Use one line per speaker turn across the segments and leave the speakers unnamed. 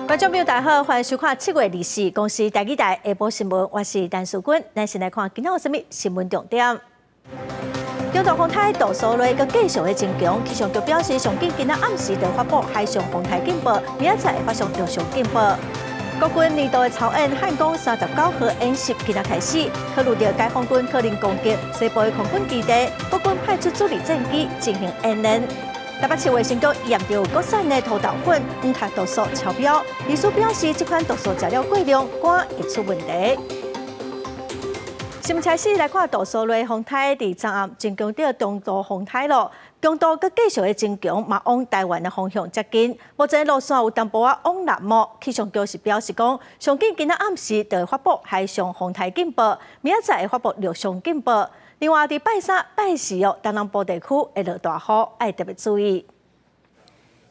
观众朋友，大家好，欢迎收看7月24公司台语台下晡新闻，我是陈淑君。咱先来看今天有什么新闻重点。中度风台杜苏芮，佮继续的增强，气象局表示，上紧今仔暗时就发布海上风台警报，明仔载会发送陆上警报。国军年度的操演汉光39号演习今仔开始，考虑到解放军可能攻击西部的空军基地，国军派出主力战机进行演练。台北市卫生局验到有国产的土豆粉黄卡毒素超标，医师表示，这款毒素食了过量，肝会出问题。新闻开始来看杜苏芮风台伫昨暗增强到中度风台咯，中度佮继续的增强，嘛往台湾的方向接近。目前路线有淡薄仔往南摸，气象局是表示讲，上紧今仔暗时就会发布海上风台警报，明仔载会发布陆上警报。另外，伫拜三、拜四哦，东南部地区会落大雨，要特别注意。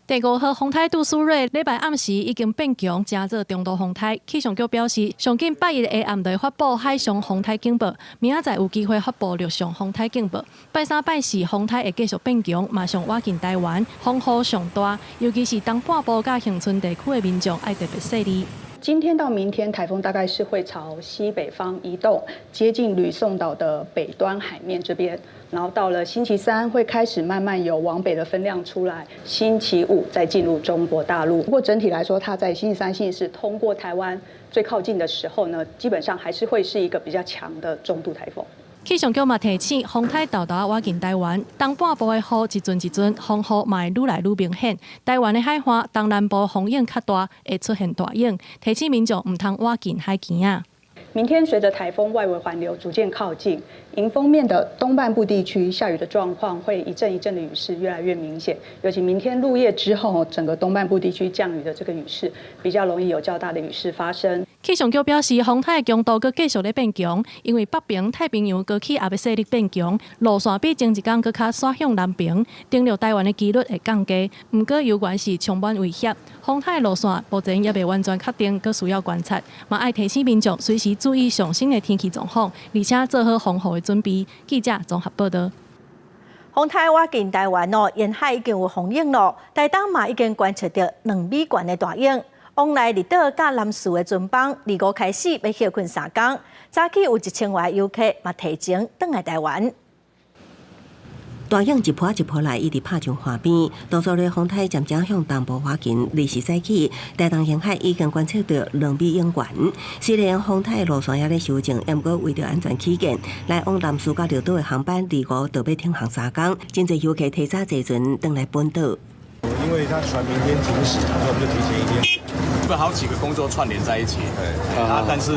第5号风台杜苏芮礼拜暗时已经变强，加做中度风台。气象局表示，上紧拜一下暗就会发布海上风台警报，明仔载有机会发布陆上风台警报。拜三、拜四风台会继续变强，马上挖进台湾，风雨上大，尤其是东半部甲恒春地区的民众要特别细腻。
今天到明天，台风大概是会朝西北方移动，接近吕宋岛的北端海面这边。然后到了星期三，会开始慢慢有往北的分量出来。星期五再进入中国大陆。不过整体来说，它在星期三、星期四通过台湾最靠近的时候呢，基本上还是会是一个比较强的中度台风。
气象局嘛提醒，风台豆豆挖进台湾，东半部的雨一阵一阵，风雨嘛会愈来愈明显。台湾的海岸东南部风影较大，会出现大影，提醒民众唔通挖进海墘啊。
明天随着台风外围环流逐渐靠近，迎风面的东半部地区下雨的状况会一阵一阵的雨势越来越明显，尤其明天入夜之后，整个东半部地区降雨的这个雨势比较容易有较大的雨势发生。
气象局表示，风台的强度佮继续咧变强，因为北平、太平洋高气压要势力变强，路线比前一天佮较煞向南平，登陆台湾的几率会降低。不过，有关是充满威胁，风台的路线目前也未完全确定，佮需要观察，嘛爱提醒民众随时注意上新的天气状况，而且做好防雨的准备。记者综合报道。
风台挖进台湾哦，沿海已经有风影咯，台东嘛已经观测到2米悬的大影。往来离岛甲南屿的船帮，25开始要休困3天。早起有1000外游客嘛提前返来台湾。
大影一波一波来，一直拍上海边。杜苏芮风台渐渐向东部挖近，20时起，台东沿海已经观测到2米影悬。虽然风台路线也咧修正，不过为着安全起见，来往南屿甲绿岛的航班25就要停航3天。真侪游客提早坐船返来本岛。
因为他船明天停驶，所以我们就提前1天。
因为好几个工作串联在一起，但是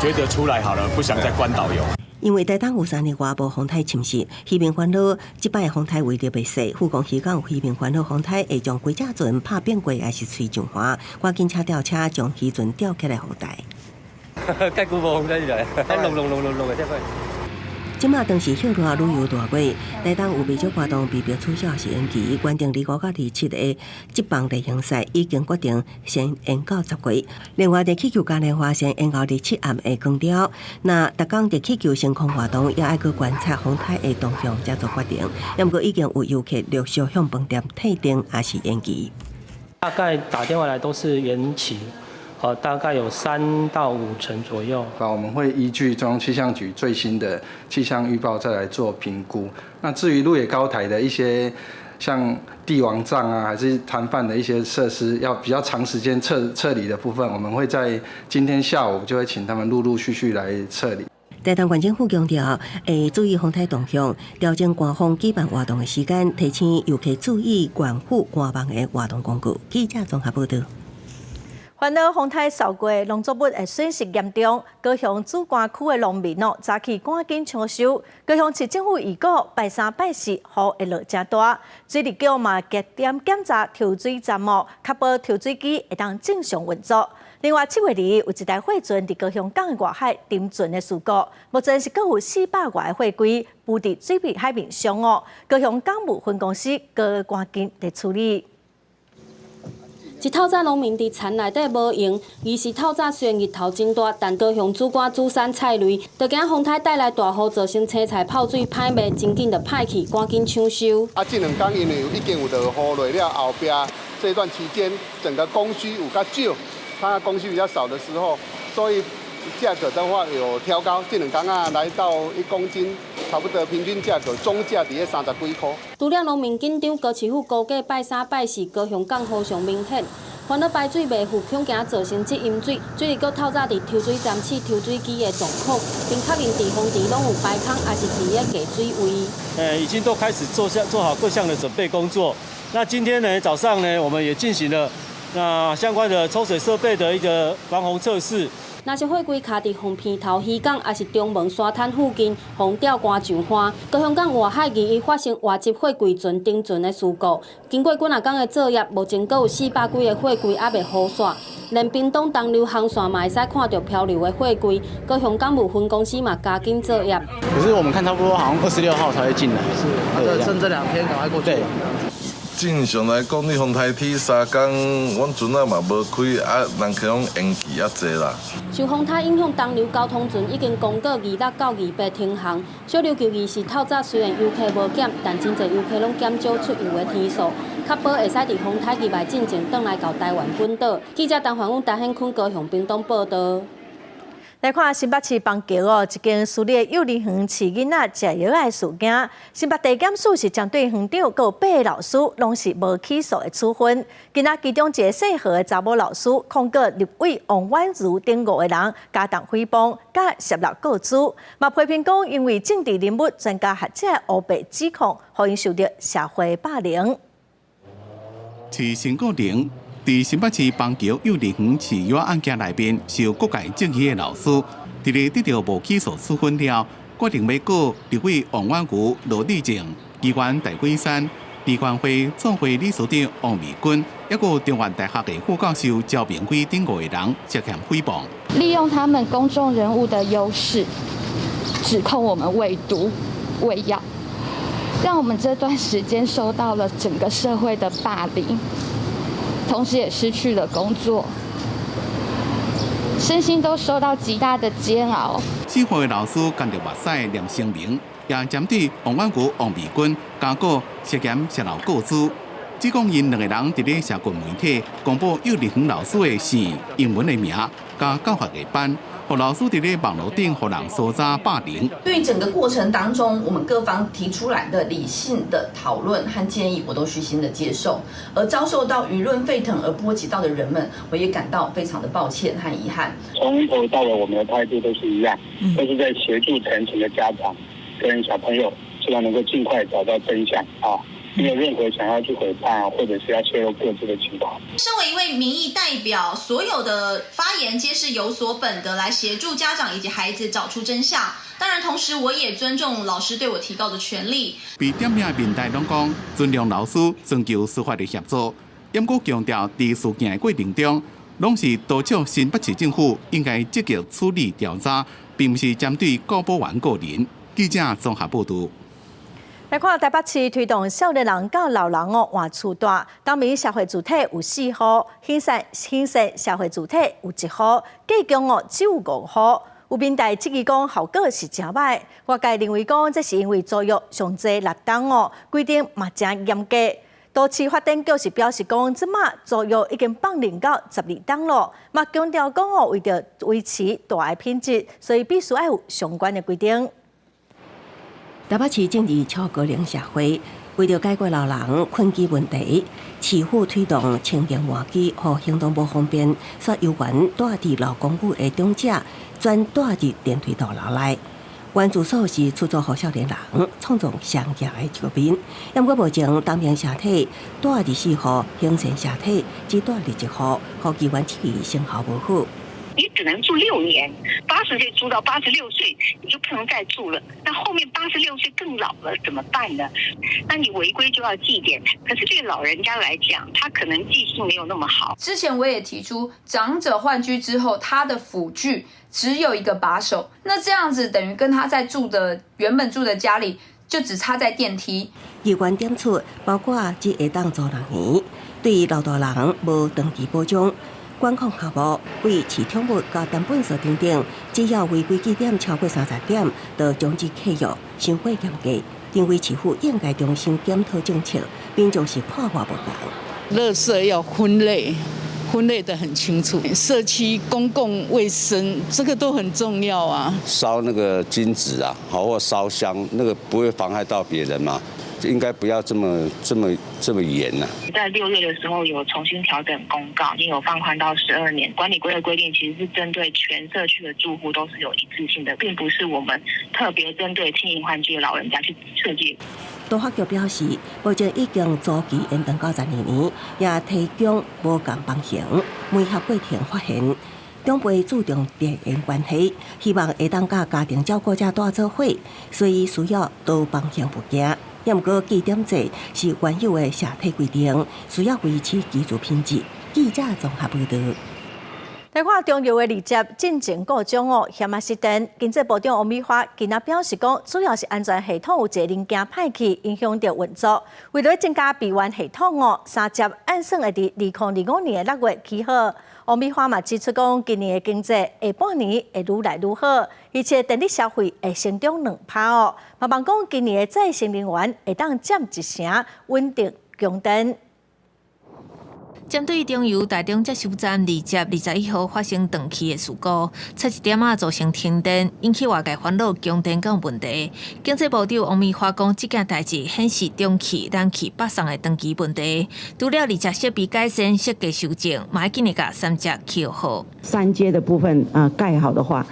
觉得出来好了，不想再关岛游。
因为台东有3年外部风台侵蚀，渔民烦恼即摆的风台为着袂细，富港渔港有渔民烦恼风台会将规只船拍变过，还是吹上滑，赶紧车吊车将渔船吊起来后台。
介久无风台来，弄的这块。
即马当时休热旅游大月，台东有不少活动被迫取消是延期，原定25到27的职棒例行赛已经决定先延到10月。另外，在气球嘉年华先延到27暗的光雕。那逐工在气球升空活动也爱去观察风台的动向才做决定。不过已经有游客陆续向饭店退订，也是延期。
大概打电话来都是延期。大概有3到5成左右。
我们会依据中央气象局最新的气象预报再来做评估。那至于鹿野高台的一些像帝王杖啊，还是摊贩的一些设施，要比较长时间撤离的部分，我们会在今天下午就会请他们陆陆续续来撤离。
台东县政府强调，会注意风台动向，调整官方举办活动的时间，提醒游客注意管护官方的活动工具。记者综合报道。
烦恼风台扫过，农作物的损失严重。高雄主管区的农民早起赶紧抢收。高雄市政府预告，拜三、拜四雨会落真大。水利局嘛加点检查抽水站确保抽水机会当正常运作。另外，7月2日有一台货船伫高雄港的外海沉船的事故，目前是各有400外的货柜浮伫水面海面上高雄港务分公司各赶紧来处理。
一透早农民伫田内底无用，疑是透早虽然日头真大，但高雄主管主产菜类，就惊风台带来大雨，造成青菜泡水歹卖，真紧就歹去，赶紧抢收。
这2天因为已经有落雨落了后壁，这段期间整个供需有较少，它供需比较少的时候，所以价格的话有调高，这两天啊来到1公斤，差不多平均价格中价伫30几块。
除了农民紧张，高市府估计拜3拜4高雄港雨上明显。烦恼排水袂赴恐惊造成积淹水，水利局透早伫抽水站试抽水机的状况，并确认地方地拢有排空，还是伫咧给水位。
已经都开始做好各项的准备工作。那今天呢，早上呢，我们也进行了相关的抽水设备的一个防洪测试。
若是货柜卡伫洪片头渔港，还是中门沙滩附近，洪吊竿上花，高雄港外海易发生外籍货柜船顶船的事故。经过几啊天的作业，目前阁有400几个货柜还未好煞，连屏东东流航线嘛会使看到漂流的货柜。高雄港务分公司嘛加紧作业。
可是我们看差不多好像26号才会进来，是，剩这2天赶快过去。
正常来讲，你风台天3天，阮船啊嘛无开，人客拢延期侪啦。
受风台影响，东流交通船已经公告26到28停航。小琉球义是透早虽然游客无减，但真侪游客拢减少出游的天数，确保会使伫风台期外进前转来到台湾本岛。记者陈焕武、陈显坤高雄屏东报道。
来看新北市邦桥一间私立幼儿园饲囡仔食药的事件。新北地检署是针对园长和8个老师，拢是无起诉的处分。今仔其中一个细号的查某老师控告立委王婉如等5个人加重诽谤，甲涉入告诉。嘛批评讲，因为政治人物、专家学者污蔑指控，互因受到社会霸凌。
是陈国玲。在新北市邦桥幼儿园饲药案件内面，受各界质疑的老师，伫咧得到无起诉处分了，决定要告立委王婉如、罗丽静、议员戴桂山、立管会总会理事长王美君，还有中原大学的副教授焦明辉等5个人涉嫌诽谤，
利用他们公众人物的优势，指控我们喂毒、喂药，让我们这段时间受到了整个社会的霸凌。同时也失去了工作，身心都受到极大的煎熬。
4号的老师干着目屎念声明，也针对王婉如、王美君加告涉嫌泄露告知，只讲因2个人伫咧社群媒体公布幼儿园老师的姓、英文的名、加教学的班，互老师伫咧网络顶互人搜查霸凌。
对于整个过程当中，我们各方提出来的理性的讨论和建议，我都虚心的接受。而遭受到舆论沸腾而波及到的人们，我也感到非常的抱歉和遗憾。
从头到尾，我们的态度都是一样，都是在协助成群的家长跟小朋友，希望能够尽快找到真相啊。没有任何想要去诽谤或者是要泄露各自的情况。
身为一位民意代表，所有的发言皆是有所本的，来协助家长以及孩子找出真相。当然，同时我也尊重老师对我提告的权利。
被点名的民代拢讲尊重老师，寻求司法的协助，也阁强调在事件的过程中，拢是督促新北市政府应该积极处理调查，并不是针对高保员个人。记者综合报道。
来看台北市推动少年人到老人换厝住，当面社会主体有4户，兴盛社会主体有1户，计共只有5户。有民代质疑讲效果是真歹，外界认为讲这是因为租约上济6档规定嘛真严格。都市发展局是表示讲，即马租约已经放任到12档了，嘛强调讲为着维持大爱品质，所以必须要有相关的规定。
台北市政治超高龄社会，为了解决老人困机问题，市府推动青年换机和行动不方便，煞有缘住伫老公寓的长者，专住伫电梯大楼内。原住所是出租予少年人，创造商业的局面。不过目前当面社体住伫4户，兴盛社体只住伫1户，和机关处理成效无好。
你只能住6年，80岁住到86岁，你就不能再住了。那后面86岁更老了，怎么办呢？那你违规就要记点，可是对老人家来讲，他可能记性没有那么好。
之前我也提出，长者换居之后，他的辅具只有一个把手，那这样子等于跟他在原本住的家里就只差在电梯。
议员点出，包括只会当做2年，对于老大人无长期保障。管控项目为市场物甲单本所等等，只要违规记点超过30点，就终止契约，伤过严格。认为市府应该重新检讨政策，民众是看法不同。
垃圾要分类。分类得很清楚，社区公共卫生这个都很重要啊。
烧那个金纸啊，好或烧香，那个不会妨害到别人嘛，应该不要这么严呐。
在6月的时候有重新调整公告，已经有放宽到12年。管理规的规定其实是针对全社区的住户都是有一致性的，并不是我们特别针对轻盈换季的老人家去设计。
都发局表示，目前已经早期延长到12年，也提供无共帮型，每合过程发现，长辈注重地缘关系，希望会当甲家庭照顾者带做伙，所以需要多帮型物件。也毋过记点制是原有的社体规定，需要维持居住品质。记者综合报道。
台看中油的二接进前告状险啊失电，经济部长王美花今仔表示讲，主要是安全系统有一个零件歹去，影响到运作。为了增加备援系统三接按算会伫2025年的6月起好。王美花嘛指出讲，今年的经济下半年会愈来愈好，而且电力消费会成长2%嘛望讲今年的再生能源会当占1成，稳定供电。
针对中油台中接收站2接21号发生断气的事故，差1点造成停电，引起外界烦恼供电有问题。经济部长王美花讲，这件代志显示中气、燃气北送的长期问题。除了2接设备改善、设计修正，嘛要紧的甲3接起好。
3接的部分盖好的话，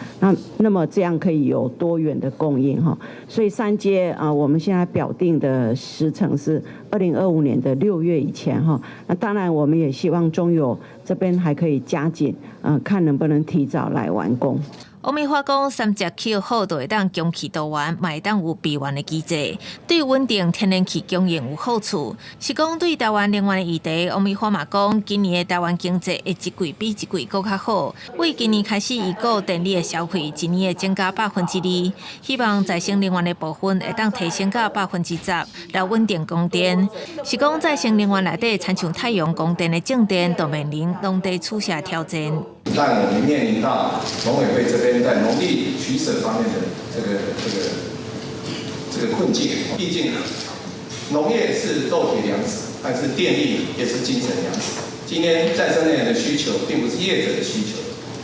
那么这样可以有多元的供应哈。所以3接我们现在表定的时程是2025年的6月以前哈。那当然我们也希望中油这边还可以加紧，看能不能提早来完工。
王美花讲，3接起好就会当供气多元，嘛会当有备援的机制，对稳定天然气供应有好处。是讲对台湾能源的议题，王美花嘛讲，今年的台湾经济会一季比一季更较好。为今年开始预估电力的消费，今年会增加2%，希望再生能源的部分会当提升到10%，来稳定供电。是讲再生能源内底，参像太阳光电的正电，都面临农地取舍挑战。
但我们面临到农委会这边在农地取舍方面的这个困境。毕竟农业是肉体粮食，但是电力也是精神粮食。今天再生能源的需求并不是业者的需求，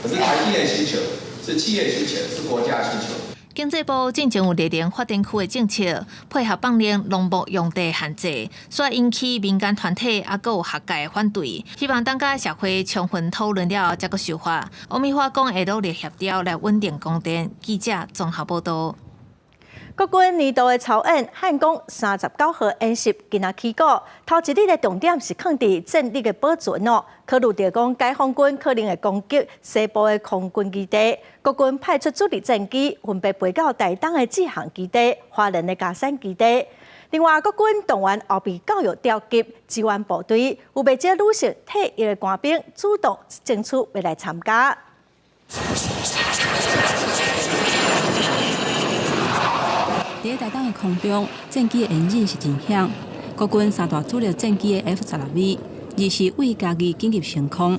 可是台积电需求，是企业需求，是国家需求。
经济部进前有列定发展区的政策，配合放令农牧用地限制，所以引起民间团体也有学界反对。希望当家社会充分讨论了后，才个修法。王美花讲会努力协调来稳定供电。记者综合报道。
国军年度的操演汉光39号演习今仔起过，头一日的重点是放伫战力的保存考虑到讲解放军可能会攻击西部的空军基地，国军派出主力战机分别飞到台东的志航基地、花莲的嘉山基地。另外，国军动员后备教育调集支援部队，有不少女性退役的官兵主动争取要来参加。
在台东的空中，战机的演练是真响。国军3大主力战机的 F-12V， 二是为家己紧急升空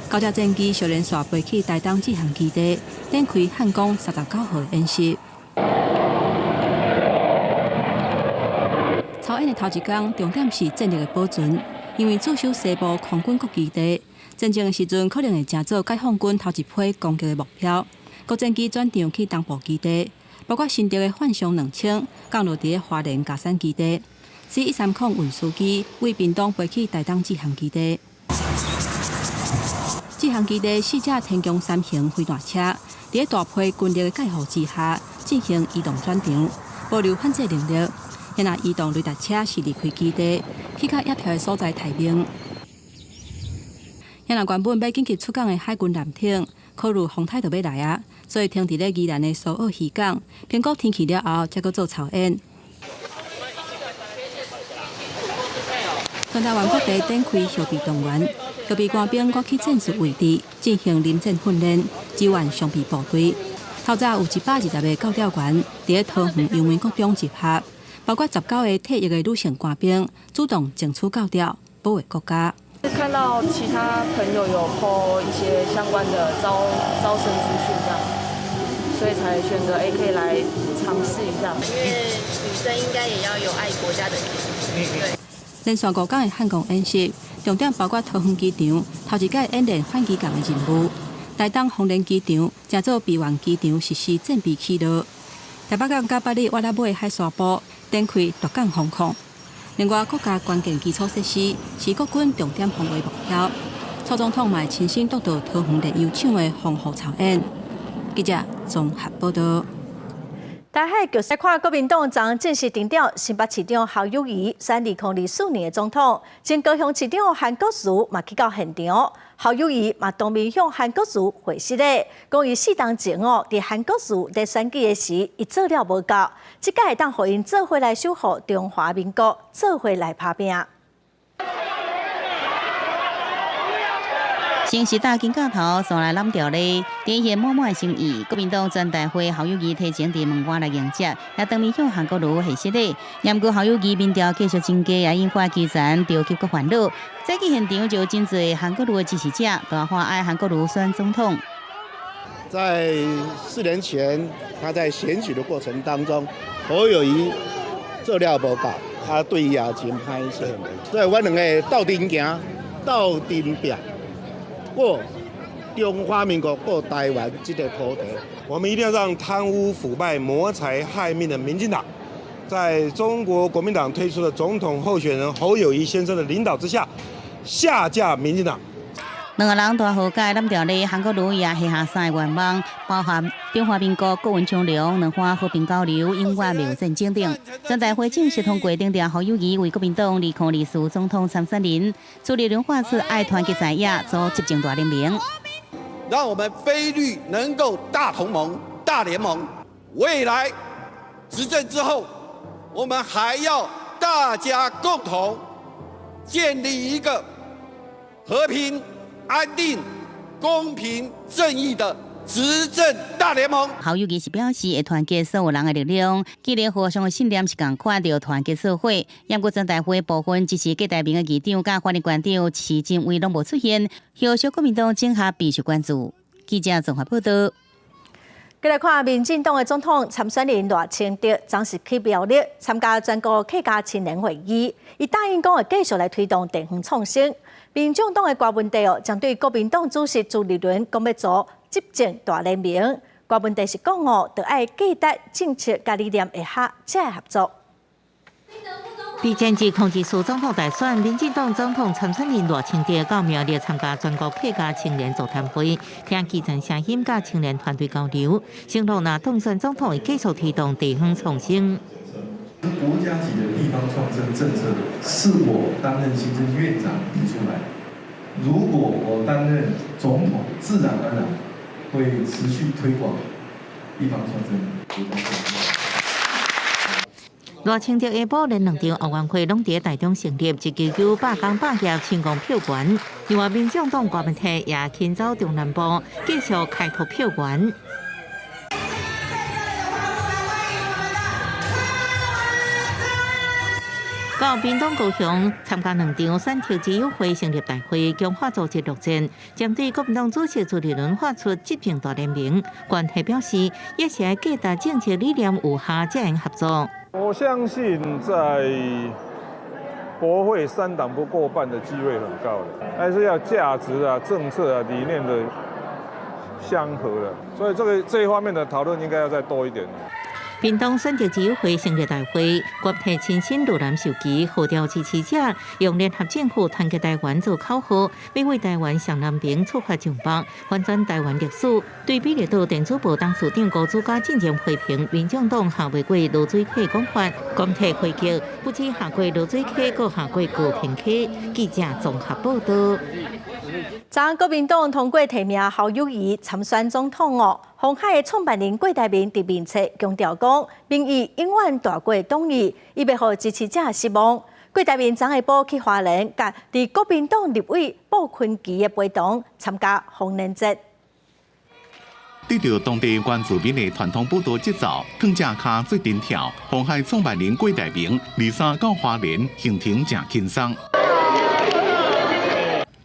，9架战机小连续飞去台东志航基地，展开汉光39号演习。操演的头一天，重点是战力的保存，因为驻守西部空军各基地，战争的时阵可能会成做解放军头一批攻击的目标。各战机转场去东部基地。包括新调的幻象2000降落伫花莲嘉山基地，C130运输机为屏东飞去台东志航基地。志航基地4架天宫3型飞弹车，伫大批军力的介护之下，进行移动转场，保留反制能力。现在移动雷达车是离开基地，去较野条的所在待命。现在原本要紧急出港的海军舰艇，考虑风台就要来啊。所以停伫咧宜兰的苏澳渔港，评估天气了后，才阁做操演。全台湾各地展开后备动员，后备官兵赶去战术位置进行临战训练，支援双备部队。透早有120个教调员伫咧桃园阳明国中集合，包括19个退役的女性官兵，主动争取教调，保卫国家。
看到其他朋友有 po 一些相关的招生资讯这样，所以才选择可以来尝试一下。因为女生应该也要有爱国家的心。对。
连续5天的汉光演习，重点包括桃园机场头一届演练反机港的任务，台东丰年机场正做备援机场实施战备起落，台北港甲巴黎瓦拉尾海沙堡展开夺港防控。另外，国家关键基础设施是国军重点防卫目标。蔡总统嘛亲身督导桃园炼油厂的防护操演。记者综合报道。
台海局势看，国民党将正式定调新北市长侯友宜选2024年的总统，前高雄市长韩国瑜嘛去到现场，侯友宜嘛当面向韩国瑜回信咧，讲伊4年前伫韩国瑜在选举的时，伊做了无够，即届会当互因做伙来守护中华民国，做伙来打拼。
新时代金镜头送来揽调咧，体现满满的心意。国民党全代会侯友宜提前伫门外来迎接，也当面向韩国瑜谢谢咧。严过侯友宜民调继续增加，也引发基层着急个烦恼。再去现场就真侪韩国瑜的支持者，大话爱韩国瑜选总统。
在4年前，他在选举的过程当中，侯友宜做了无够，他对也真歹势。所以我两个斗阵行，斗阵拼。过中华民国过台湾这个土地，
我们一定要让贪污腐败、谋财害命的民进党，在中国国民党推出的总统候选人侯友宜先生的领导之下，下架民进党。
两个人大和解揽调咧，韩国瑜也下下3个愿望，包含中华民国国运昌隆、两岸和平交流、永远没有战争等。全代会正式通过定调侯友宜为国民党2024总统参选人，处理人话是爱团结在野，做执政大联盟。
让我们非绿能够大同盟、大联盟，未来执政之后，我们还要大家共同建立一个和平、安定、公平、正义的执政大联盟。
侯友宜是表示会团结所有人的力量，既然互相的信念是共款，就团结社会。严过全代会部分支持各代表的议长甲法律官长迄今位拢无出现，后续国民党整合必须关注。记者综合报道。
再来看民进党的总统参选人赖清德，暂时去苗栗参加全国客家青年会议，伊答应讲会继续来推动地方创新。民众党的郭文地将对国民党主席朱立伦讲要做执政大联盟。郭文地是讲就爱记得政策甲理念会合，才会合作。
伫前次控制苏总统大选，民进党总统参选人赖清德到苗栗参加全国客家青年座谈会，听基层声音甲青年团队交流，承诺若当选总统会继续推动地方创新。
国家级的地方创生政策是我担任行政院长提出来，如果我担任总统，自然而然会持续推广地方创生国家政策。
赖清德下晡连2场奥运会拢伫台中成立，一支由百工百业成功票源。另外，民众党郭文体也迁走中南部，继续开拓票源。到屏东高雄参加2场选投自由会成立大会，强化组织陆战，针对国民党主席朱立伦发出执政大联盟，关系表示也是要记得政策理念有合才能合作。
我相信在国会3党不过半的机会很高的，还是要价值啊、政策啊、理念的相合的，所以这一方面的讨论应该要再多一点。
屏东选择自由会成立大会，国体亲身路南受旗，号召支持者用联合政府团结台湾做口号，要为台湾向南边出发向北，翻转台湾历史。对比列岛电子报董事长高主家进行批评，民众党下袂过罗水溪讲法，国体回击不止下过罗水溪，阁下过高平溪。记者综合报道。
昨国民党通过提名侯友宜参选总统鸿海的创办人郭台铭伫面册强调讲，民意永远大过党意，伊袂互支持者失望。郭台铭昨下晡去花莲，甲伫国民党立委鲍坤基的陪同参加丰年节。
得到当地原住民的传统舞蹈节奏，更正卡做阵跳。鸿海创办人郭台铭23到花莲行程正轻松。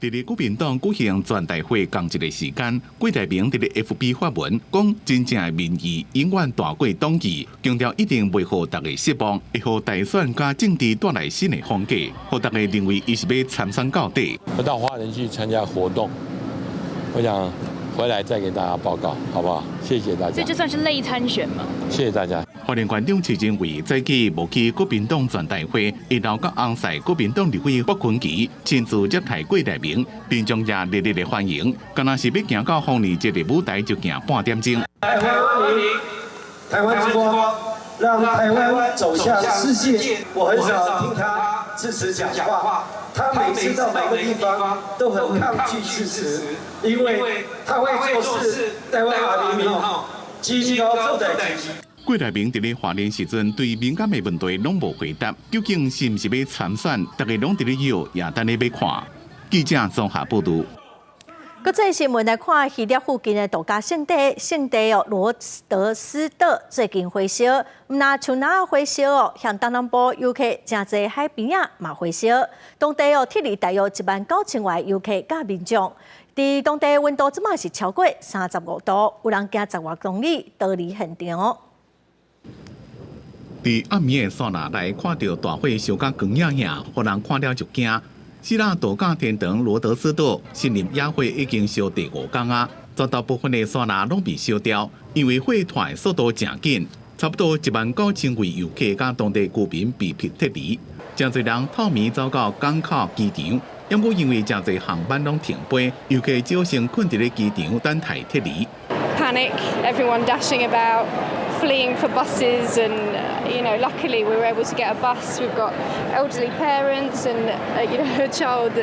伫咧国民党举行全大会同一个时间，郭台铭伫咧 FB 发文讲，真正的民意永远大过党意，强调一定袂互大家失望，会互大选加政治带来新的风格，互大家认为伊是要参选到底。
我到花莲去参加活动，我想回来再给大家报告，好不好？谢谢大家。
这就算是类参选吗？
谢谢大家。
花莲县长徐正伟早起无去国民党全大会，一路到红赛国民党立委霍坤琪亲自接待郭台铭，并将也热烈的欢迎。敢若是要行到丰年节的舞台，就行半点钟。
台湾文明，台湾之光，让台湾走向世界。我很少听他支持讲话，他每次到每个地方都很抗拒支持，因为他会做事，台湾人民基高做代志。
郭台铭伫咧华联时阵，对敏感的问题拢无回答，究竟是毋是要参选？大家拢伫咧摇，也等咧要看。记者综合报道。
国际新闻来看，希腊附近的度假胜地罗德斯岛最近火烧，唔那像哪火烧哦，向东南部游客真侪海边啊嘛火烧，当地撤离大约19000外游客甲民众。伫当地温度即马是超过35度，有人行10外公里逃离现场。
伫暗暝的刹那内看到大火烧甲光影影，互人看了就惊。希腊度假天堂罗德斯岛森林野火已经烧第5天啊，绝大部分的山那拢被烧掉，因为火团的速度真紧，差不多19000位游客甲当地居民被迫撤离，真侪人透暝走到港口机场，要过因为真侪航班拢停飞，游客只好先困伫咧机场等待撤离。
Panic, everyone dashing about, fleeing for buses, and luckily we were able to get a bus. We've got elderly parents and a child.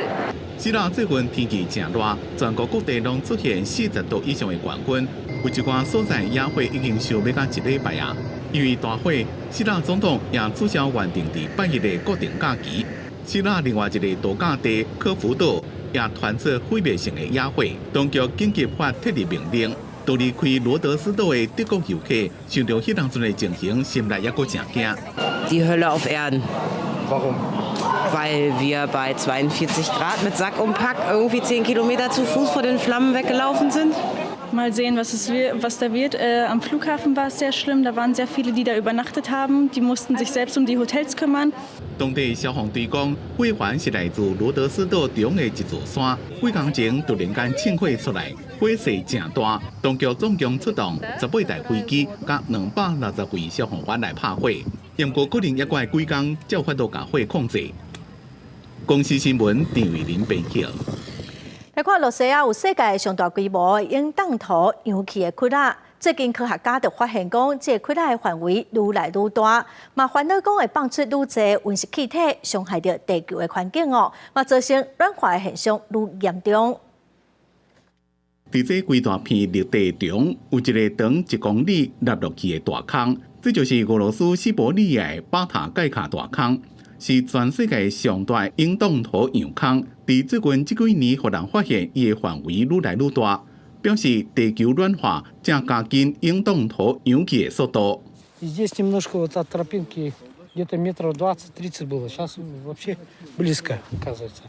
希腊最近天气真热，全国各地拢出现40度以上的高温，有一寡所在野火已经烧要到1礼拜啊。因为大火，希腊总统也取消原定伫8日的国定假期。希腊另外一个度假地科孚岛也传出毁灭性的野火，当局紧急发撤离命令。到离开罗德斯岛的德国游客，想到迄当阵的情形，心内也阁真惊。
Die Hölle auf Erden.
Warum?
Weil wir bei 42 Grad mit Sack und Pack irgendwie 10 Kilometer zu Fuß vor den Flammen weggelaufen sind.
Mal sehen, was da wird. Am Flughafen war es sehr schlimm. Da waren sehr viele, die da übernachtet haben. Die mussten sich selbst um die Hotels kümmern.
当地消防队讲，火源是来自罗德斯岛中的一座山，几天前突然间窜火出来，火势真大。当局总共出动18台飞机，甲260位消防员来拍火，不过可能也怪几天才有法度把火控制。公司新闻郑伟林编辑。
来看，洛西亚有世界上大规模的永冻土氧气的窟窿。最近科学家就发现讲，这窟窿的范围愈来愈大，嘛烦恼讲会放出愈侪温室气体，伤害到地球的环境哦，嘛造成暖化的现象愈严重。
伫这规大片绿地中，有一个长1公里落落去的大坑，这就是俄罗斯西伯利亚的巴塔盖卡大坑，是全世界上大的永冻土氧坑。伫最近这几年，互人发现伊的范围愈来愈大。表示地球暖化正加紧永冻土氧气的速度。
Здесь немножко вот от тропинки где-то метров 20-30 было, сейчас вообще близко, оказывается.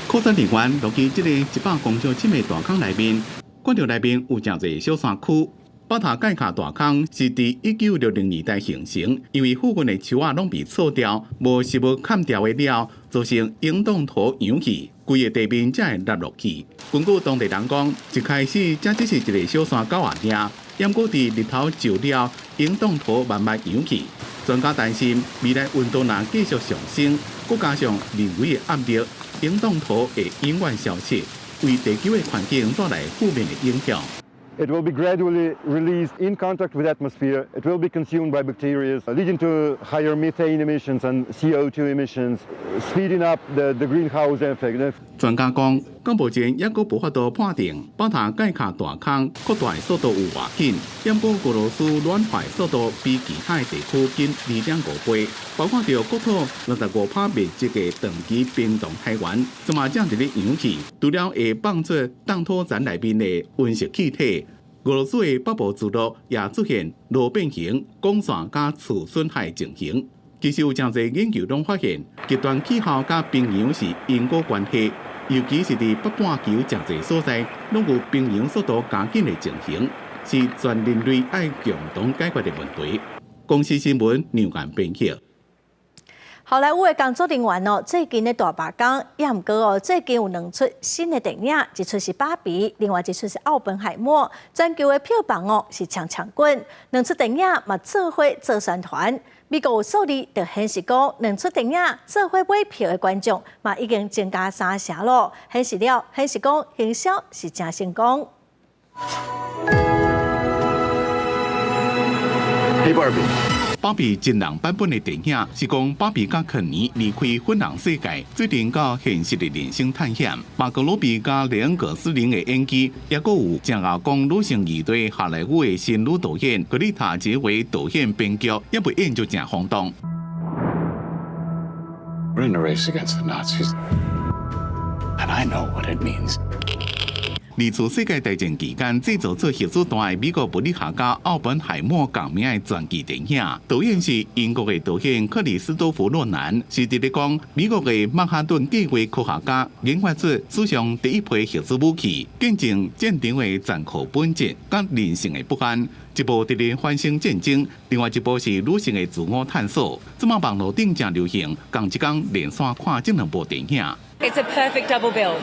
考察人员落去这个100公尺深的大坑内面，看到内面有真侪小山区。巴塔盖卡大坑是伫1960年代形成，因为附近的树仔拢被错掉，无实物砍掉的了，造成永冻土氧气，规个地面才会落落去。根据当地人讲，一开始这只是一个小山沟仔尔，不过伫日头照了，永冻土慢慢扬起。专家担心未来温度若继续上升，再加上人为的压力，永冻土会永远消失，为地球的环境带来负面的影响。
It will be gradually released in contact with the atmosphere. It will be consumed by bacteria, leading to higher methane emissions and CO2 emissions, speeding up the greenhouse effect.
专家讲，到目前也阁无法度判定巴塔盖卡大坑扩大的速度有偌紧，不过俄罗斯暖化速度比其他地区近2.5倍，包括着国土65%面积的长期冰冻海湾，这嘛正伫咧扬起，除了会放出冻土层内面的温室气体。俄罗斯的北部诸岛也出现路变形、光线加次损害情形。其实有真侪研究拢发现，极端气候加冰洋是因果关系。尤其是伫北半球真侪所在，拢有兵营速度加紧的情形，是全人类爱共同解决的问题。公司新闻牛眼编辑。
好莱坞的工作人员最近的大罢工，也毋过最近有2出新的电影，一出是《芭比》，另外一出是《奥本海默》，全球的票房是强滚。2出电影嘛做伙做宣传，美国有数字就显示讲，2出电影做伙买票的观众嘛已经增加3成咯，显示讲营销是真成功。
Hey Barbie。芭比真人版本的电影是讲芭比甲肯尼离开粉红世界，最近到现实的人生探险。马格罗比甲雷恩葛斯林的演技，也佫有正牙讲女性二队好莱坞的新女导演格丽塔杰为导演编剧，也袂演就正轰动。
We're in a race against the Nazis, and I know what it means.
二次世界大战期间制作出核子弹的美国物理学家奥本海默共名的传记电影，导演是英国的导演克里斯多夫·诺兰，是伫咧讲美国的曼哈顿计划科学家研发出史上第一批核子武器，见证战场的残酷本质甲人性的不安。一部伫咧反省战争，另外一部是女性的自我探索。即马网络顶正流行，共一天连续看这2部电影。
It's a perfect double bill.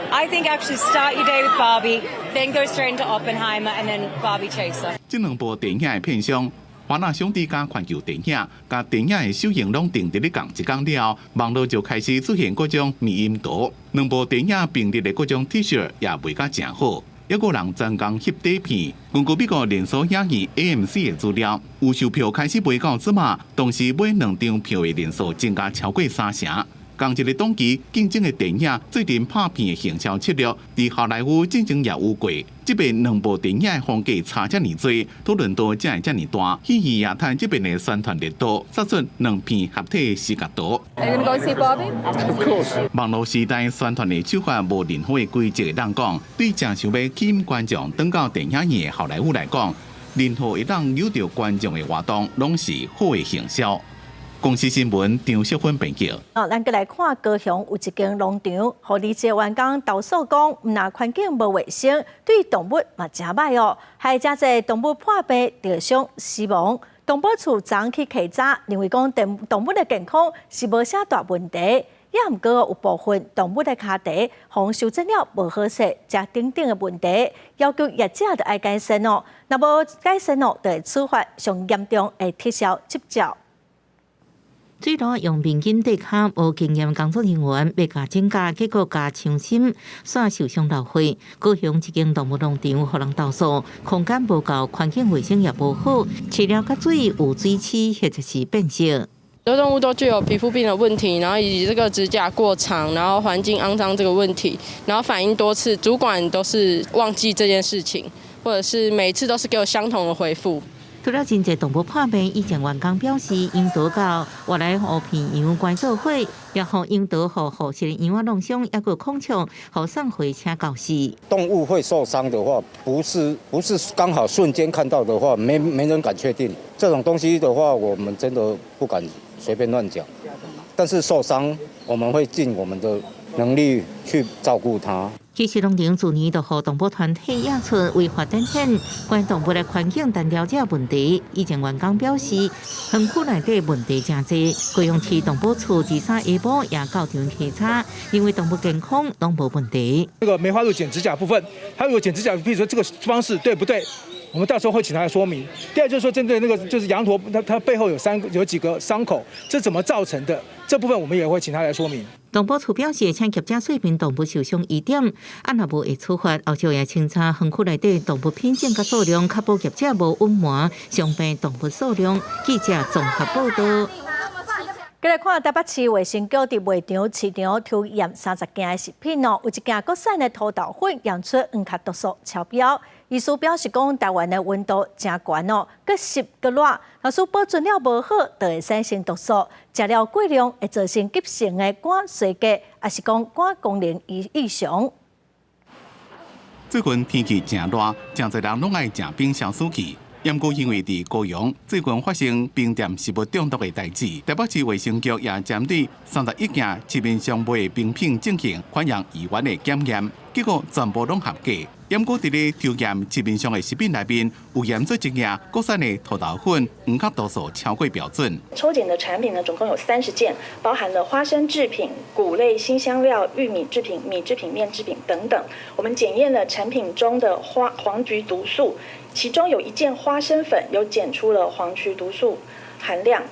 I think actually start your day with Barbie, then go straight into Oppenheimer, and then Barbie Chaser.
这2部电影的片商，华纳兄弟甲环球电影，甲电影的首映拢定伫咧共一天了，网络就开始出现各种迷因图。2部电影并列的各种 T 恤也卖甲真好，也有人专工翕底片。根据美国连锁影业 AMC 的资料，有售票开始卖到即马，同时买2张票的人数增加超过3成。同一个档期竞争的电影最近拍片的行销策略，伫好莱坞竞争也有过。这边2部电影的风格差遮尔多，讨论度才会遮尔大，喜剧也趁这边的宣传热度，杀出2片合体的视觉图。
Are you going to go see Barbie?
Of course.
网络时代宣传的手法无任何的规则，人讲对正想要吸引观众登到电影院的好莱坞来讲，任何会当扭到观众的活动，拢是好的行销。公司新闻张淑芬编辑。
咱再来看高雄有一间农场，互理事员工投诉讲，毋但环境无卫生，对动物嘛真歹哦，还真侪动物破病、受伤、死亡。动保处昨去稽查，认为讲动物的健康是无啥大问题，也毋过有部分动物的脚底互修正了无好势，加等等的问题，要求业者就要改善哦。若无改善哦，就会处罚上严重的撤销执照。
最多用民警对卡无经验工作人员要加增加，结果加伤心，煞受伤流血。高雄一间动物农场，互人投诉空间无够，环境卫生也无好，饲料甲水有水汽或者是变色。
很多动物都具有皮肤病的问题，然后以及这个指甲过长，然后环境肮脏这个问题，然后反映多次，主管都是忘记这件事情，或者是每次都是给我相同的回复。
除了真侪动物破病，以前员工表示，引导到外来和片养关做伙，也互引导互护士的养弄伤，也个空腔互送回车告示。
动物会受伤的话，不是刚好瞬间看到的话，没人敢确定。这种东西的话，我们真的不敢随便乱讲。但是受伤，我们会尽我们的能力去照顾它。
其实农场自年就互动物团体亚出违法展现关动物的环境单调这问题。以前员工表示，园区内底问题真多，高雄市动保处自3下晡也到场稽查，因为动物健康拢无问题。
这个梅花鹿剪指甲部分，还有剪指甲，比如说这个方式对不对？我们到时候会请他来说明。第二就是说，针对那个就是羊驼，它背后有几个伤口，这怎么造成的？这部分我们也会请他来说明。
动保处表示，请业者说明动物受伤疑点，若无会处罚，后续也清查园区内底动物品种甲数量，确保业者无隐瞒伤病动物数量。记者综合报道。
再来看台北市卫生局伫卖场市场抽验30件的食品哦，有一件国产的土豆粉验出黄卡毒素超标。医师表示讲，台湾的温度真悬哦，佮湿佮热，若是保存了无好，就会产生毒素，食了过量会造成急性的肝衰竭，也是讲肝功能异常。
最近天气真热，真侪人拢爱食冰消暑器。严过因为伫高雄最近发生冰店食物中毒的代志，台北市卫生局也针对31件市面上卖的冰品进行反映议员的检验，结果全部拢合格。严过伫咧抽验市面上的食品内面有验出一件国产的土豆粉黄卡度数超过标准。
抽检的产品呢，总共有30件，包含了花生制品、谷类新香料、玉米制品、米制品、面制品等等。我们检验了产品中的黄菊毒素，其中有1件花生粉有检出了黄曲毒素含量。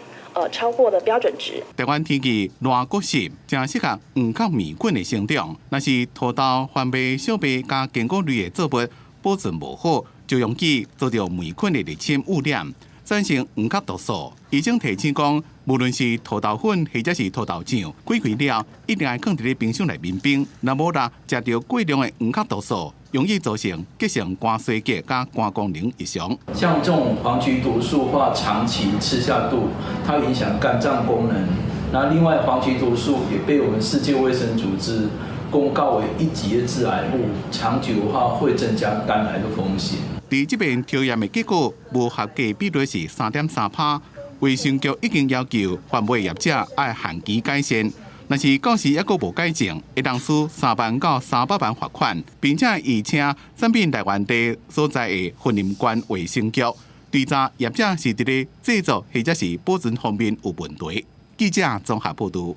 超过了标准值。
台湾天气热谷湿，正适合黄卡霉菌的生长。若是土豆、番麦、小麦加坚果类的作物保存无好，就容易遭到霉菌的入侵污染，产生黄卡毒素。医生提醒讲，无论是土豆粉或者是土豆酱，过期了一定要放伫咧冰箱内面冰。若无啦，食到过量的黄卡毒素，容易造成急性肝衰竭加肝功能异常。
像这种黄曲毒素或长期吃下肚，它会影响肝脏功能。那另外，黄曲毒素也被我们世界卫生组织公告为1级的致癌物，长久的话会增加肝癌的风险。
伫这边抽验的结果，无合格比率是3.3%。卫生局已经要求贩卖业者要限期改善。若是到时抑阁无改正，会当处3万到300万罚款，并且邀请产品来源地所在的婚姻关卫生局调查业者是伫咧制作或者是保存方面有问题。记者综合报道。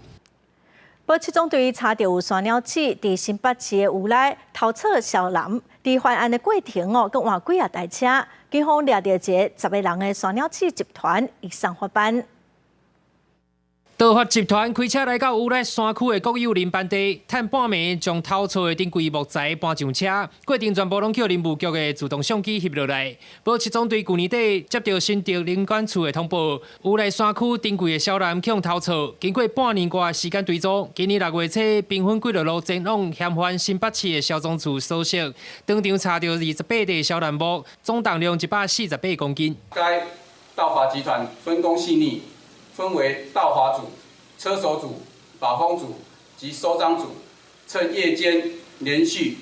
保7总队查到有山鸟鼠伫新北市的有内偷测小蓝，伫犯案的过程共换几啊台车，警方抓到一个10个人的山鸟鼠集团以上发班。
盗发集团开车来到有内山区的国有林班地，趁半暝将偷错的顶规木材搬上车，过程全部拢叫林务局的自动相机翕落来。保7总队去年底接到新竹林管处的通报，有内山区顶规的小蓝去偷错，经过半年多时间追踪，今年6月初兵分几条路前往嫌犯新北市的消防处搜索，当场查到28块小蓝木，总重量148公斤。
该盗伐集团分工细腻。分为盗伐组、车手组、保风组及收赃组，趁夜间连续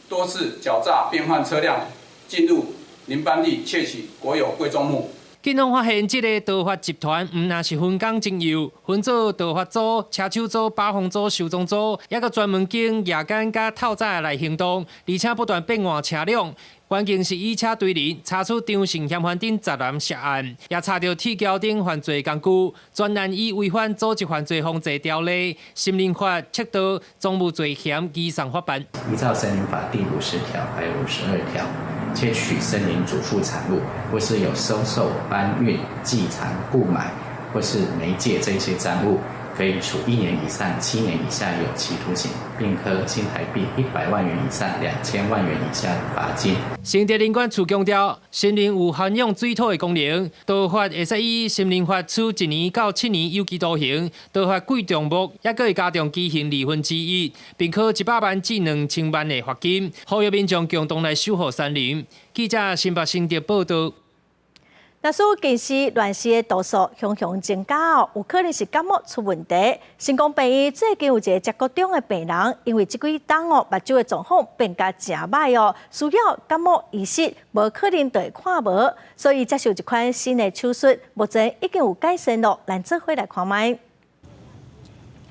多次狡诈变换车辆，进入林班地窃取国有贵重木。
警方发现，这个盗发集团唔但是分工精幼，分做盗发组、车手组、保风组、收赃组，也个专门经夜间加透早来行动，而且不断变换车辆。关键是以车对人，查出张姓嫌犯等10人涉案，也查到铁胶等犯罪工具，专案以违反组织犯罪防治条例、森林法、窃盗、赃物罪嫌移送法办。
依照森林法第50条还有52条。窃取森林主副产物，或是有收受、搬运、寄藏、故买，或是媒介这些赃物，可以处1年以上7年以下有期徒刑，并科新台币100万元以上2000万元以下的罚金。
新竹林管处强调，森林有涵养水土的功能，盗发会使以森林法处1年到7年有期徒刑，盗发贵重木也可以加重基刑1/2，并科100万至2000万的罚金。呼吁民众共同来守护山林。记者新北新竹报道。
若是近视乱视的度数向增加有可能是感冒出问题。成功病院最近有一个接骨中的病人，因为这几档目睭的状况变甲真歹需要感冒医师，无可能就会看无，所以接受一款新的手术，目前已经有改善了。咱做伙来看卖。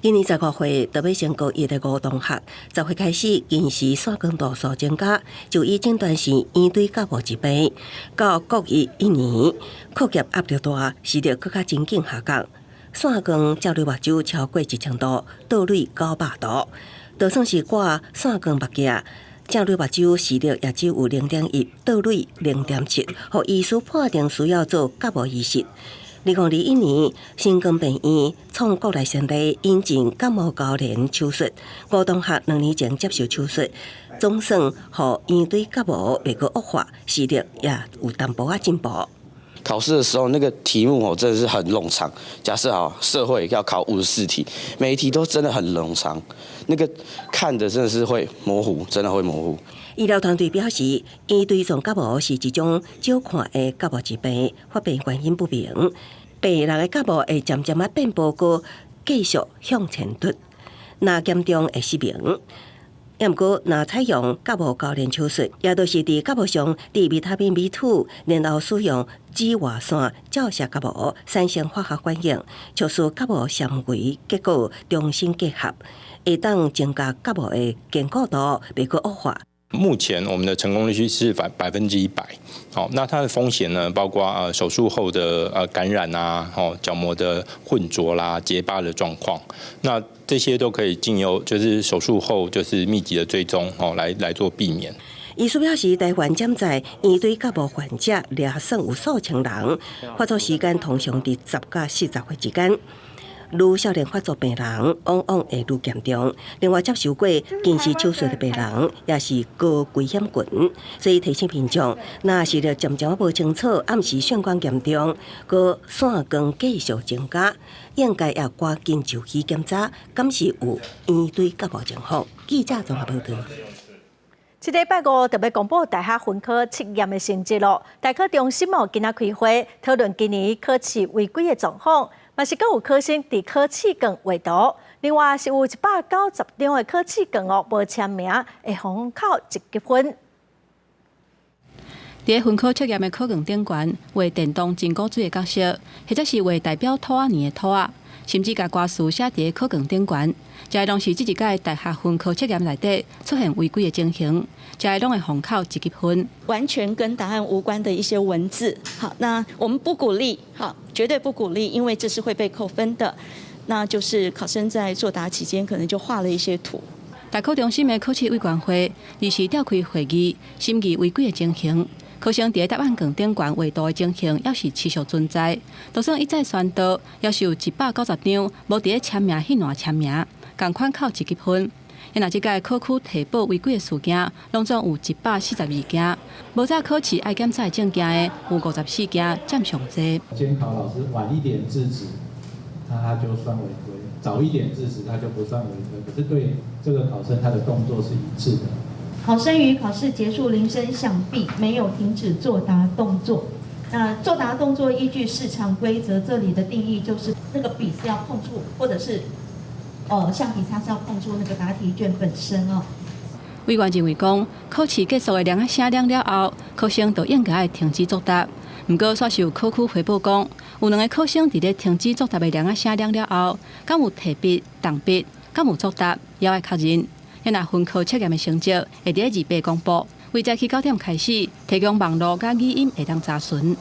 今年15岁，台北成高一的吴同学，10岁开始近视散光度数增加，就医诊断是眼对角膜疾病。到国一1年，课业压力大，视力更加前景下降，散光照入目睭超过1000度，倒泪900度。就算是挂散光目镜，照入目睭视力也只有0.1，倒泪0.7，互医师判定需要做角膜移植。2021年，成功病院创国内先例引进感冒高联手术。吴同学2年前接受手术，总算互眼对角膜袂阁恶化，视力也有淡薄进步。
考试的时候，那个题目真的是很冗长。假设社会要考54题，每一题都真的很冗长，那个看的真的是会模糊，真的会模糊。
医疗团队表示，眼对状角膜是一种少看的角膜疾病，发病原因不明。病人的角膜会渐渐变薄，搁继续向前凸，若严重会失明。不过，若采用甲无教练手术，也都是伫甲无上伫维他命 B2，然后使用紫外线照射甲无，产生化学反应，促使甲无纤维结构重新结合，会当增加甲无的坚固度，袂去恶化。
目前我们的成功率是100%，好，那它的风险呢，包括手术后的感染啊，角膜的混浊啦、结疤的状况，那这些都可以经由就是手术后就是密集的追踪来做避免。
医师表示，台湾检在院对甲无患者掠算有数千人，发作时间通常伫10到40岁之间。愈少年发作病人往往会愈严重，另外接受过近视手术的病人也是高危险群，所以提醒民众，若是着渐渐无清楚，暗时眩光严重，佮散光继续增加，应该也赶紧就医检查，敢是有院对甲无情况。记者综合报道。
这礼拜五特别公布大学分科测验的成绩咯，大考中心今仔开会讨论今年考试违规的状况。嘛是，阁有考生伫考试卷画图，另外是有190张的考试卷无签名，会封考1级分。
伫分科测验的考卷顶悬画电动真古水的角色，或者是画代表兔仔年的兔仔，甚至甲歌词写伫考卷顶悬。这些拢是这一届大学分科测验内底出现违规的情形，这些拢会封考1级分。
完全跟答案无关的一些文字，好，那我们不鼓励，好，绝对不鼓励，因为这是会被扣分的。那就是考生在作答期间可能就画了一些图。
大考中心的考试委员会临时召开会议，审议违规的情形。考生伫答案卷顶悬画图的情形，也是持续存在。就算一再宣导，也是有190张无伫签名迄栏签名。同款考1级分，因若即届考区提报违规的事件，拢总有142件，无早考试爱检查证件的有54件，占上侪。
监考老师晚一点制止，那他就算违规；早一点制止，他就不算违规。可是对这个考生，他的动作是一致的。
考生于考试结束铃声响毕，没有停止作答动作。那作答动作依据市场规则，这里的定义就是那个笔是要碰触，或者是。橡皮擦是要碰触那个答题卷本身哦。
委员认为讲，考试结束的铃声响了后，考生就应该停止作答。不过，却是有考区回报讲，有2个考生伫咧停止作答的铃声响了后，敢有提笔、动笔，敢有作答，也要确认。因若分科测验的成绩会伫2月公布，为早起9点开始提供网络甲语音会当查询。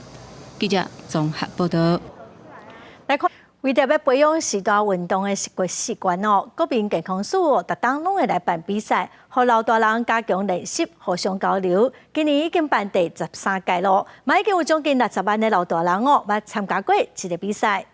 记者综合报道。
来看。为着要培养时代运动的习惯国民健康署逐档拢会来办比赛，互老大人加强练习，互相交流。今年已经办第13届咯，嘛已经有将近60万的老大人捌参加过这个比赛。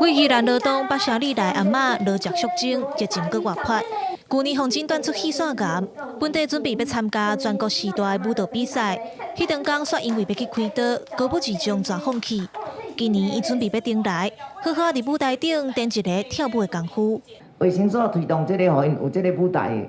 为宜兰罗东北城里来阿嬷罗石淑晶热情阁活泼。去年红诊断出气腺癌，本地准备要参加全国时代舞蹈比赛，迄当天却因为要去开刀，高不自将全放弃。今年伊准备要登台，好好伫舞台顶展一个跳舞的功夫。
卫生所推动这个，互因有这个舞台，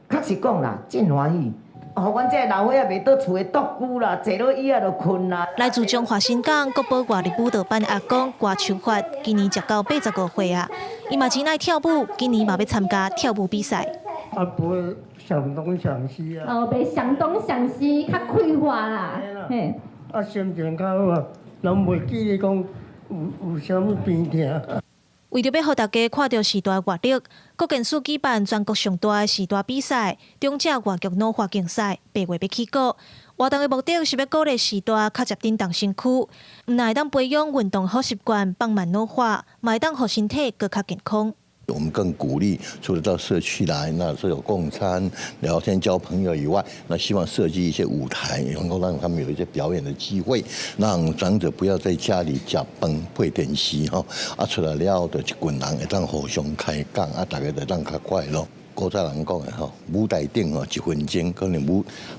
确实讲啦，真欢喜。互阮这老伙仔袂倒厝的独居啦，坐落椅仔就困啦。
来自中华新港国宝外的舞蹈班阿公郭秋发，今年才到85岁啊，伊嘛真爱跳舞，今年嘛要参加跳舞比赛。
啊，不会想东想西啊。
哦，袂想东想西，较开化啦。嘿。
啊，心情较好啊，人袂记咧讲有啥物病痛。
为着要互大家看到时代活力，国健署举办全国上大的时代比赛——中正话剧脑化竞赛，8月要起稿。活动的目的是要鼓励时代较接振动身躯，唔但会当培养运动好习惯，放慢老化，嘛会当互身体更较健康。
我们更鼓励，除了到社区来，那是有共餐、聊天、交朋友以外，那希望设计一些舞台，能够让他们有一些表演的机会，让长者不要在家里吃饭配电视吼，啊出来了就一群人会当互相开讲，啊大家就当较快乐。古早人讲的吼，舞台顶吼1分钟，可能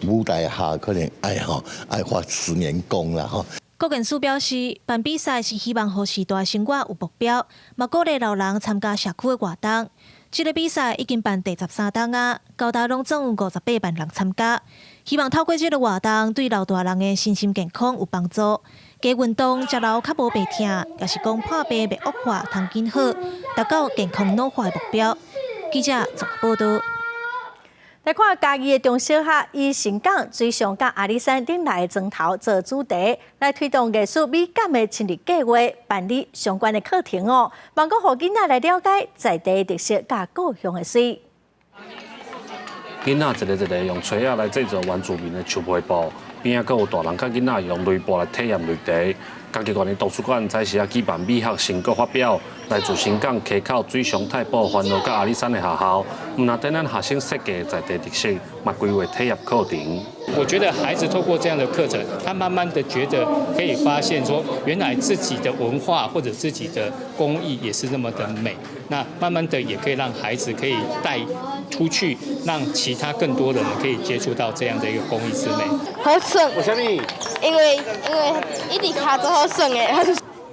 舞台下可能爱花10年功啦吼。
国健署表示，办比赛是希望互时代生活有目标，嘛鼓励老人参加社区的活动。这个比赛已经办第13档啊，高达拢总有58万人参加。希望透过这个活动，对老大人的身心健康有帮助。加运动，食老较无白痛，也是讲破病袂恶化，通更好，达到健康老化的目标。记者综合报道。
来看嘉义的中小学以新港、水上甲阿里山顶来的砖头做主题，来推动艺术美感的亲日计划，办理相关的课程哦，望讲互囡仔来了解在地特色甲故乡的水。
囡仔一个用锤仔来制作原住民的手背布，边仔阁有大人甲囡仔用雷布来体验雷地。嘉义县的图书馆在时啊举办美学成果发表，来自新港溪口水上太保、环路甲阿里山的学校，唔那等咱学生设计在地特色，嘛规划体验课程。
我觉得孩子透过这样的课程，他慢慢的觉得可以发现说，原来自己的文化或者自己的工艺也是那么的美。那慢慢的也可以让孩子可以带出去，让其他更多的人可以接触到这样的一个工艺之美。
好爽，为什么？因为一直卡做好爽的。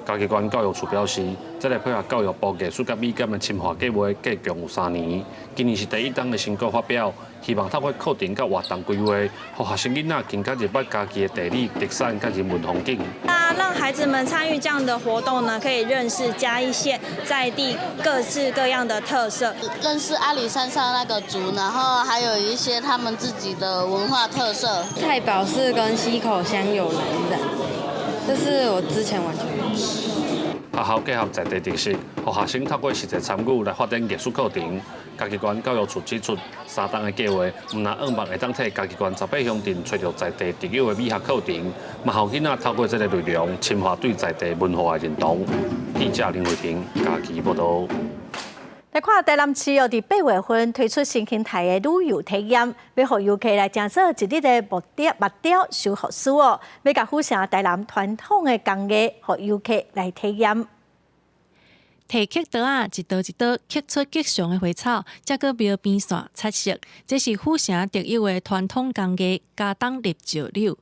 嘉义县教育处表示，这个配合教育部艺术甲美感的深化计划，计共有3年。今年是第1档的成果发表，希望透过课程甲活动规划，让学生囡仔更加入捌嘉义的地理、特产甲人文风景。
那让孩子们参与这样的活动呢，可以认识嘉义县在地各式各样的特色，
认识阿里山上那个族，然后还有一些他们自己的文化特色。
太保是跟溪口乡有人染，这是我之前完全不知道。
学校结合在地特色，让学生透过实际参与来发展艺术课程。嘉义县教育处指出，3档的计划，唔那2望会当替嘉义县18乡镇找到在地特有的美学课程，嘛让囡仔透过这个内容，深化对在地文化的认同。记者林慧婷，嘉义报道。
来看台南市哦，伫8月份推出新形态的旅游体验，要互游客来乘坐一日的木雕修复师哦，要甲府城台南传统的工艺，互游客来体验。
提刻刀啊，一刀一刀刻出吉祥的花草，再搁描边线擦色，这是府城特有的传统工艺——加当立石榴。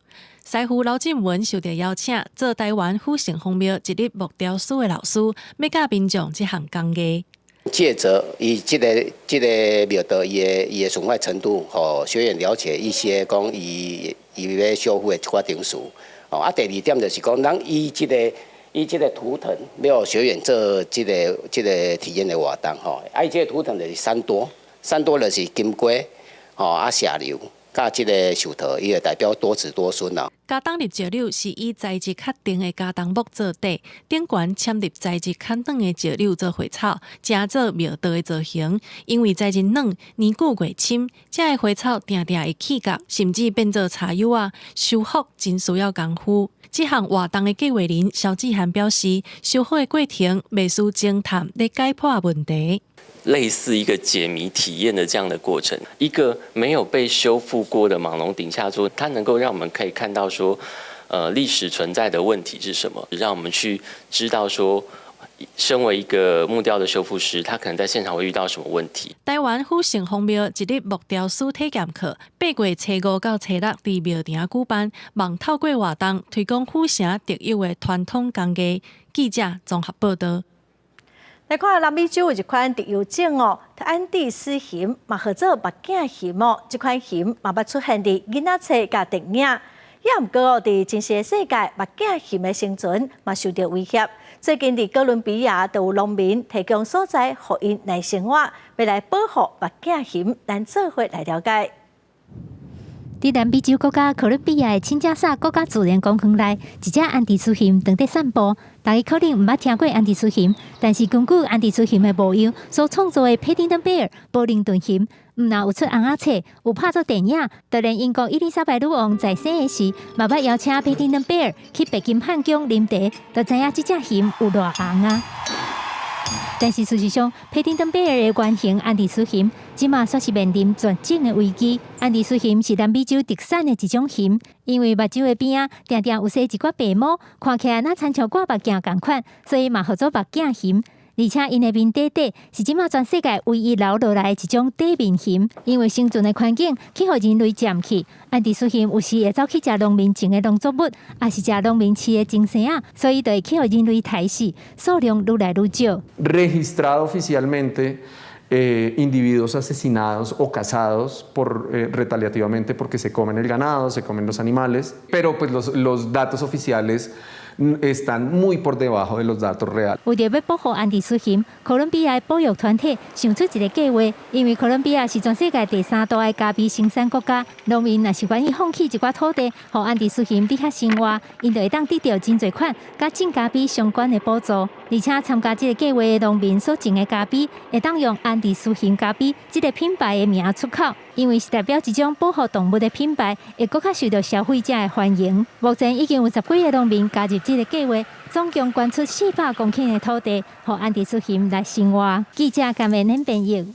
师傅刘进文受到邀请，做台湾府城风庙一日木雕师的老师，要教民众这项工艺。
借着以这个庙道伊的损坏程度，和学员了解一些讲伊要修复的一寡定数。啊，第2点就是讲，咱以这个图腾，要学员做这个体验的活动吼。啊，伊这个图腾就是3多就是金龟，啊石榴。甲这个树头，伊就代表多子多孙啦。
加当立石榴是以材质较硬的加当木做底，顶悬嵌入材质较软的石榴做花草，加做庙道的造型。因为材质软，年久月深，这个花草定定会起角，甚至变做茶油啊，修复真需要功夫。这项活动的计划人肖志涵表示，修复的过程未需精探来解破问题。
类似一个解谜体验的这样的过程，一个没有被修复过的盲龙顶下桌，它能够让我们可以看到说，历史存在的问题是什么，让我们去知道说，身为一个木雕的修复师，他可能在现场会遇到什么问题。
台湾府城风庙一日木雕师体验课，8月初5到初6伫庙埕举办，望透过活动推广府城特有的传统工艺。记者综合报道。
来看南美洲有一款特有种哦，安第斯蠅，嘛叫做目镜蠅哦。这款蠅嘛捌出现伫囡仔册甲电影，也毋过哦，伫真实的世界，目镜蠅的生存嘛受到威胁。最近伫哥伦比亚，就有农民提供所在，互因来生活，要来保护目镜蠅，咱做伙来了解。
伫南美洲国家哥伦比亚的钦加萨国家自然公园内，一只安第斯蠅正在散步。大家可能毋捌听过安第斯蠅，但是根据安第斯蠅的模样所创造的佩丁登贝尔波林顿蠅，毋但有出红仔册，有拍作电影，就连英国伊丽莎白女王在生的时，嘛捌邀请佩丁登贝尔去白金汉宫啉茶，就知影这只蠅有偌红啊。但是事实上，佩丁登贝尔的原型安第斯蠅，即马煞是面临绝种的危机。安第斯蠅是南美洲特产的一种蠅，因为目睭的边啊，定定有生一寡白毛，看起来若亲像挂目镜同款，所以嘛号做目镜蠅。而且因的面底是即马全世界唯一留落来的一种底面蠅，因为生存的环境去互人类占去。安第斯蠅有时会走去食农民种的农作物，也是食农民饲的精生啊，所以就会去互人类杀死，数量愈来愈少。
Registrado oficialmente individuos asesinados o cazados retaliativamente porque se comen el ganado, se comen los animales, pero pues los datos oficiales están muy por debajo de los datos reales.
为着要保护安迪斯咸，哥伦比亚保育团体想出一个计划，因为哥伦比亚是全世界第3大的咖啡生产国家，农民若是愿意放弃一寡土地，让安迪斯咸伫遐生活，因就会当得到真侪款甲种咖啡相关的补助，而且参加这个计划的农民所种的咖啡，会当用安迪斯咸咖啡这个品牌的名出口，因为是代表一种保护动物的品牌，会更较受到消费者的欢迎。目前已经有10几个农民加入这个计划，总共捐出400公顷的土地，让安迪斯咸来生活。记者感谢恁朋友。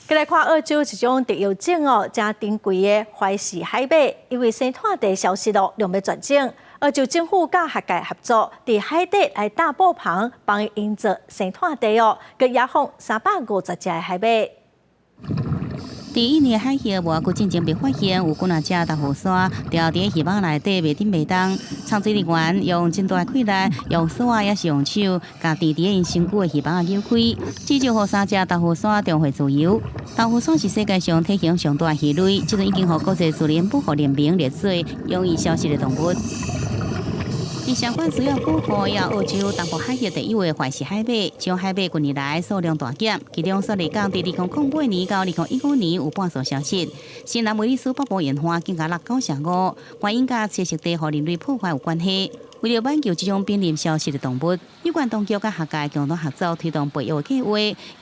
再来看澳洲一种特有种真珍贵的怀氏海马，因为生态地消失了，量要绝种。澳洲政府甲学界合作，伫海底来搭布棚，帮伊营造生态地佮野放350只的海马。
第一年海蟹无久进前被发现有几若只豆腐鲨掉伫鱼网内底袂顶袂动，长水人员用真大气力，用手也是用手，甲伫因身躯的鱼网扭开，至少互3只豆腐鲨重回自由。豆腐鲨是世界上体型上大的鱼类，即阵已经互国际自然保护联盟列做容易消失的动物。伫相关资料保护，也澳洲东部海域第1位怀氏海马，将海马近年来数量大减，其中说嚟讲，伫2008年到2015年有半数消失。新南威尔斯北部烟花更加695，原因甲栖息地互人类破坏有关系。为了挽救这种濒临消失的动物，有关当局甲学界共同合作推动培育计划，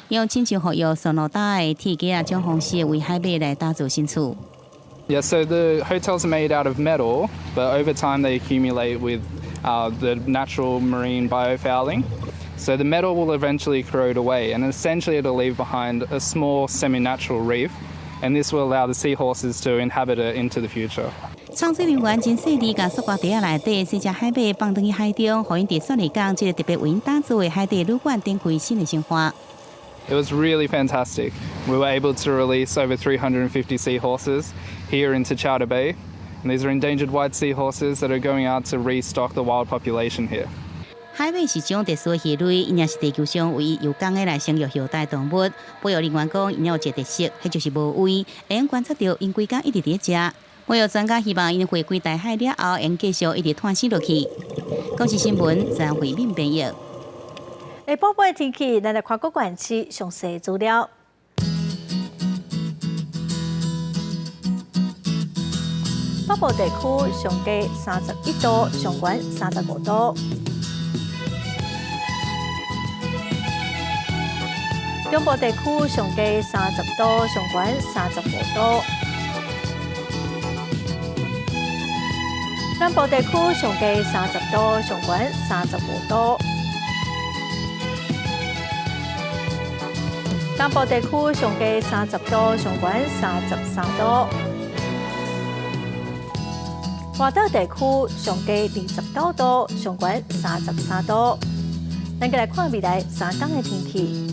用亲像学育索诺达的铁架种方式为海马来打造新厝。
Yeah, so the hotels are made out of metal, but over time they accumulate with the natural marine biofouling. So the metal will eventually corrode away, and essentially it'll leave behind a small semi-natural reef, and this will allow the seahorses to inhabit it into the future.
创水人员真细致，甲塑胶袋内底4只海马放进去海中，互因伫雪里港这个特别为因打造的海底旅馆展开新的生活。
It was really fantastic. We were able to release over 350 seahorses here into Chowder Bay, and these are endangered white seahorses that are going out to restock the wild population here.
海马是种特殊的鱼类，因也是地球上唯一有工的来生育后代动物。保育人员讲，因有一个特色，迄就是无胃，会用观察到因规工一直伫食。保育专家希望因回归大海了后，用继续一直探视落去。国际新闻张惠敏编译。
下晡尾天气，咱来看各县市详细资料。北部地区上低31度，上悬35度；中部地区上低30度，上悬35度；南部地区上低30度，上悬35度。东部地区上低30度，上悬33度；华岛地区上低29度，上悬33度。咱来看未来3天的天气。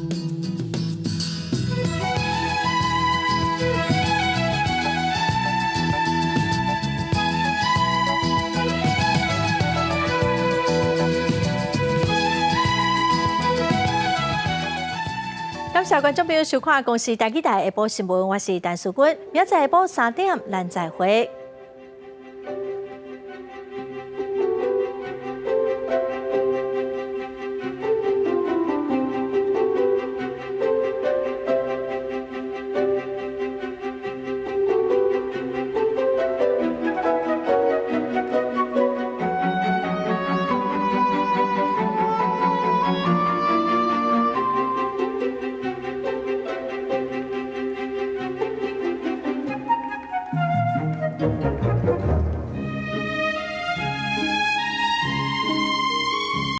感谢观众朋友收看《公视台记台下晡新闻》，我是陈淑君。明仔载下晡3点，咱再会。